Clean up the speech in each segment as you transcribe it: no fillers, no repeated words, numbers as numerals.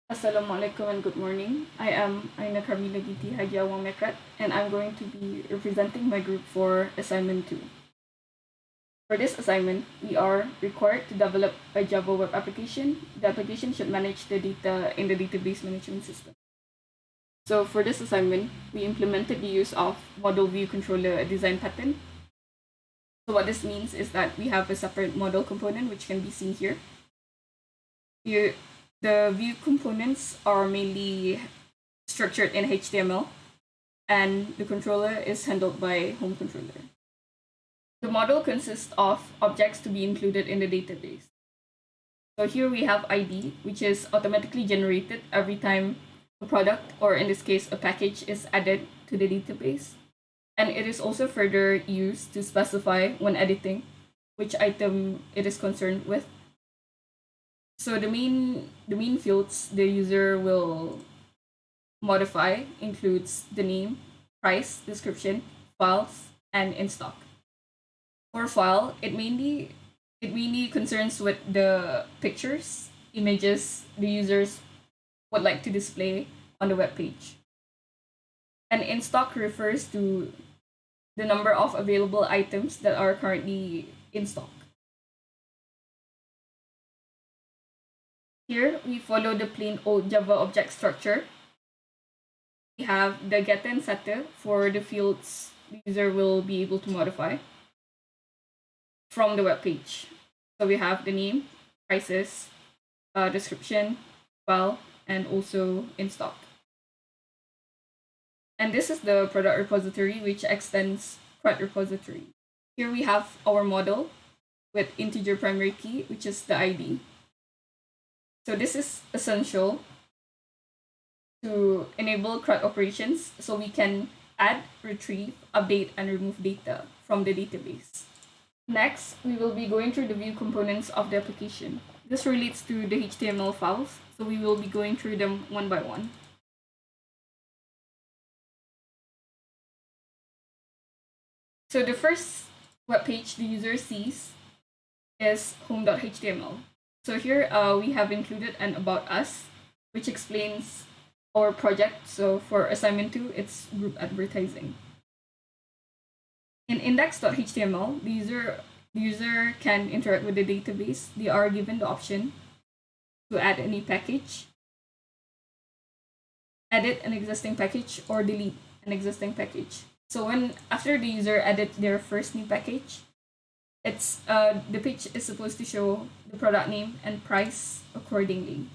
Assalamualaikum and good morning. I am Aina Carmila Giti Hajiawang Mekrat, and I'm going to be representing my group for assignment 2. For this assignment, we are required to develop a Java web application. The application should manage the data in the database management system. So for this assignment, we implemented the use of model view controller design pattern. So what this means is that we have a separate model component which can be seen here. The view components are mainly structured in HTML, and the controller is handled by home controller. The model consists of objects to be included in the database. So here we have ID, which is automatically generated every time a product, or in this case, a package, is added to the database. And it is also further used to specify when editing which item it is concerned with. So the main fields the user will modify includes the name, price, description, files, and in stock. For file, it mainly concerns with the pictures, images the users would like to display on the web page. And in stock refers to the number of available items that are currently in stock. Here, we follow the plain old Java object structure. We have the getter and setter for the fields the user will be able to modify from the web page. So we have the name, prices, description, file, and also in stock. And this is the product repository, which extends CRUD repository. Here we have our model with integer primary key, which is the ID. So this is essential to enable CRUD operations so we can add, retrieve, update, and remove data from the database. Next, we will be going through the view components of the application. This relates to the HTML files, so we will be going through them one by one. So the first web page the user sees is home.html. So here we have included an about us, which explains our project. So for assignment 2, it's group advertising. In index.html, the user can interact with the database. They are given the option to add any package, edit an existing package, or delete an existing package. So after the user added their first new package, it's the page is supposed to show the product name and price accordingly.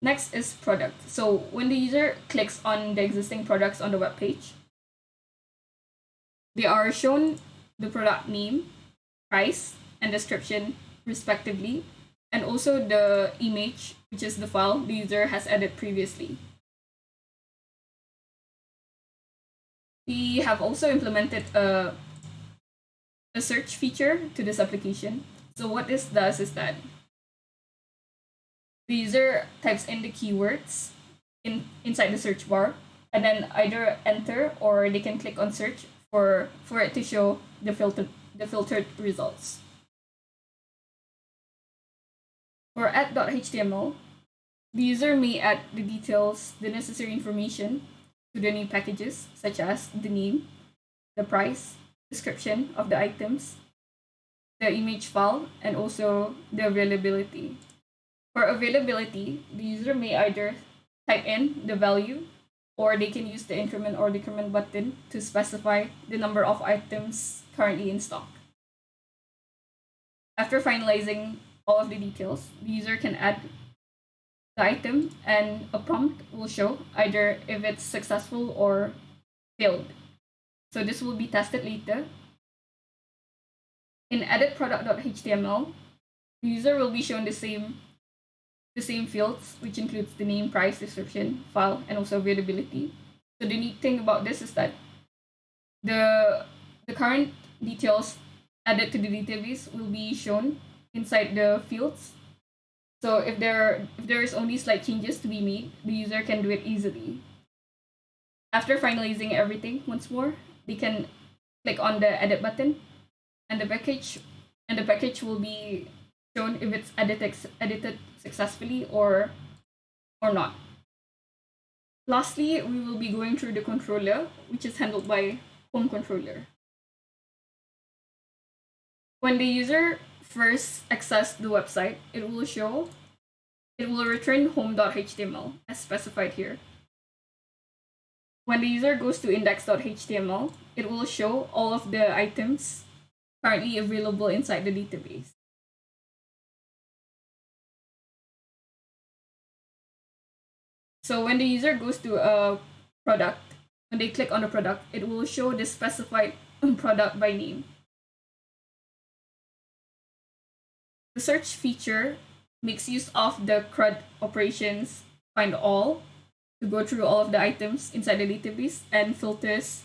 Next is product. So when the user clicks on the existing products on the web page, they are shown the product name, price, and description respectively, and also the image, which is the file the user has added previously. We have also implemented a search feature to this application. So what this does is that the user types in the keywords inside the search bar, and then either enter or they can click on search for it to show the filtered results. For add.html, the user may add the details, the necessary information to the new packages, such as the name, the price, description of the items, the image file, and also the availability. For availability, the user may either type in the value, or they can use the increment or decrement button to specify the number of items currently in stock. After finalizing all of the details, the user can add the item, and a prompt will show either if it's successful or failed. So this will be tested later. In edit.product.html, the user will be shown the same fields, which includes the name, price, description, file, and also availability. So the neat thing about this is that the current details added to the database will be shown inside the fields. So if there is only slight changes to be made, the user can do it easily. After finalizing everything once more, they can click on the edit button, and the package will be shown if it's edited successfully or not. Lastly, we will be going through the controller, which is handled by home controller. When the user first accesses the website, it will return home.html as specified here. When the user goes to index.html, it will show all of the items currently available inside the database. So when the user goes to a product, when they click on the product, it will show the specified product by name. The search feature makes use of the CRUD operations find all to go through all of the items inside the database and filters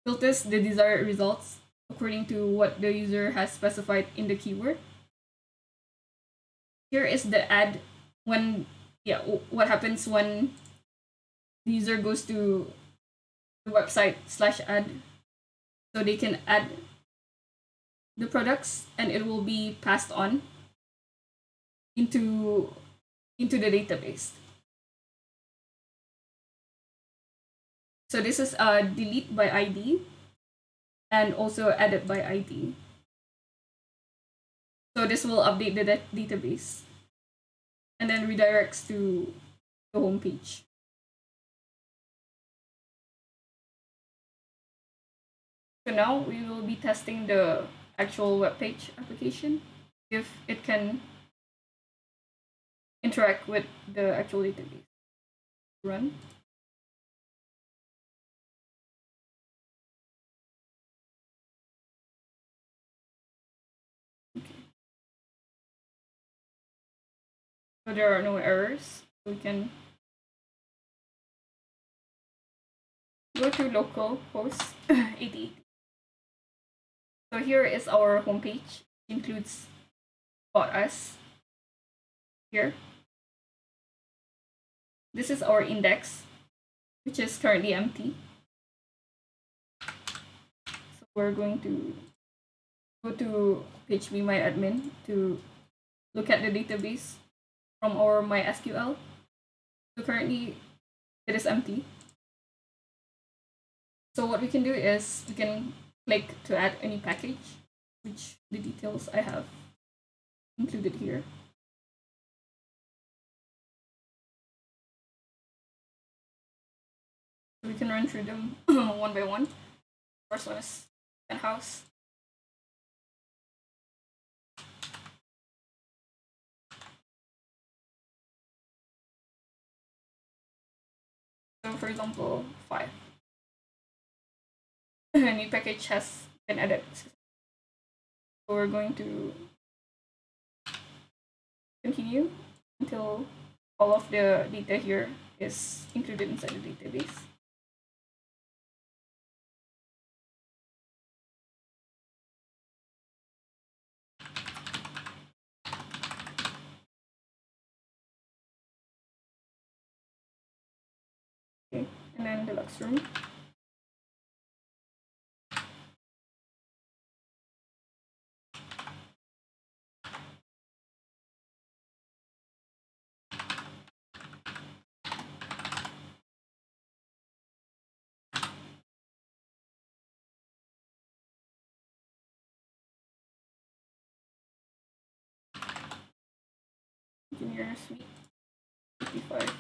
the desired results according to what the user has specified in the keyword. Here is the add what happens when the user goes to the website /add, so they can add the products and it will be passed on into the database. So this is delete by ID and also edit by ID. So this will update the database and then redirects to the home page. So now we will be testing the actual web page application, if it can interact with the actual database. Run. Okay. So there are no errors. We can go to localhost 8080. So here is our homepage. It includes about us here. This is our index, which is currently empty. So we're going to go to phpMyAdmin to look at the database from our MySQL. So currently it is empty. So what we can do is we can click to add a new package, which the details I have included here. So we can run through them one by one. First one is house. So for example, 5. A new package has been added. So we're going to continue until all of the data here is included inside the database. Okay, and then deluxe room. Engineer suite 55.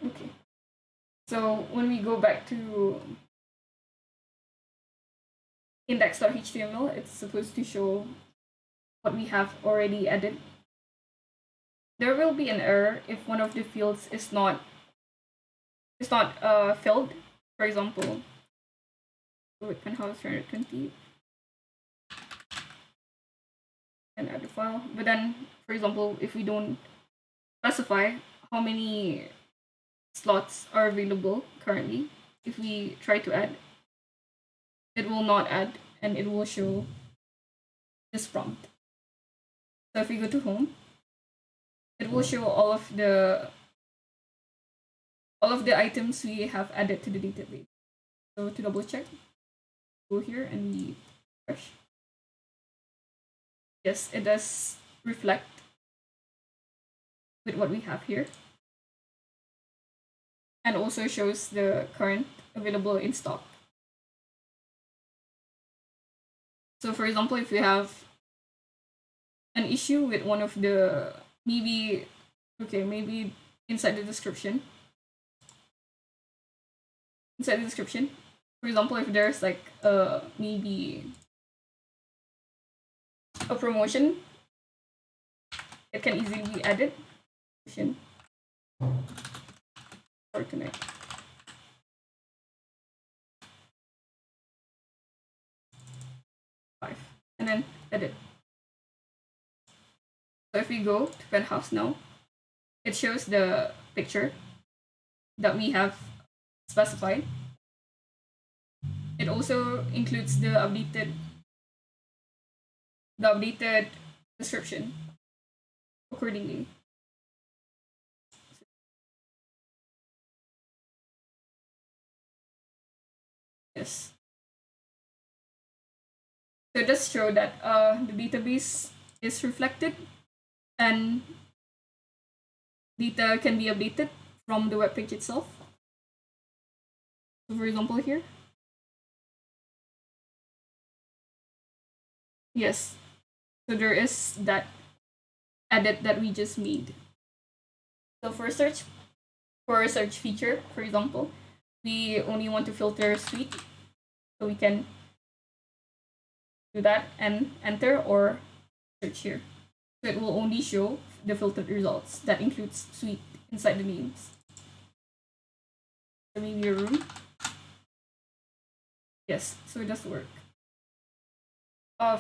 Okay. So when we go back to index.html, it's supposed to show what we have already added. There will be an error if one of the fields is not it's not filled. For example, with penthouse 320 and add the file. But then, for example, if we don't specify how many slots are available currently, if we try to add, it will not add and it will show this prompt. So if we go to home, it will show all of the items we have added to the database. So to double check, go here and we refresh. Yes, it does reflect with what we have here. And also shows the current available in stock. So for example, if we have an issue with one of the, maybe inside the description. For example, if there's like maybe a promotion, it can easily be added. For tonight. And then edit. So if we go to penthouse now, it shows the picture that we have specified. It also includes the updated description accordingly. Yes. So it does show that the database is reflected and data can be updated from the web page itself. So for example here. Yes. So there is that edit that we just made. So for search feature, for example, we only want to filter suite. So we can do that and enter or search here. So it will only show the filtered results that includes suite inside the names. So maybe a room. Yes, so it does work.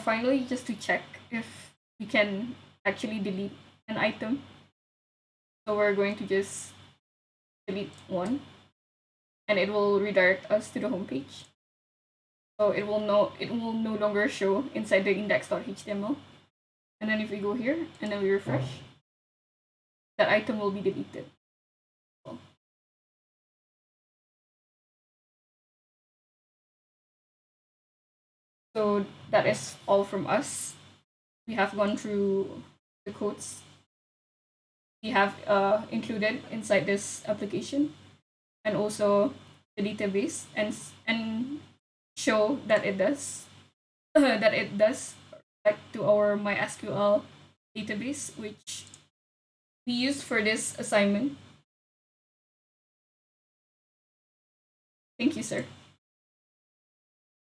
Finally, just to check if we can actually delete an item. So we're going to just delete one and it will redirect us to the home page. So it will no longer show inside the index.html. And then if we go here and then we refresh, that item will be deleted. So that is all from us. We have gone through the codes we have included inside this application, and also the database, and show that it does back to our MySQL database, which we used for this assignment. Thank you, sir.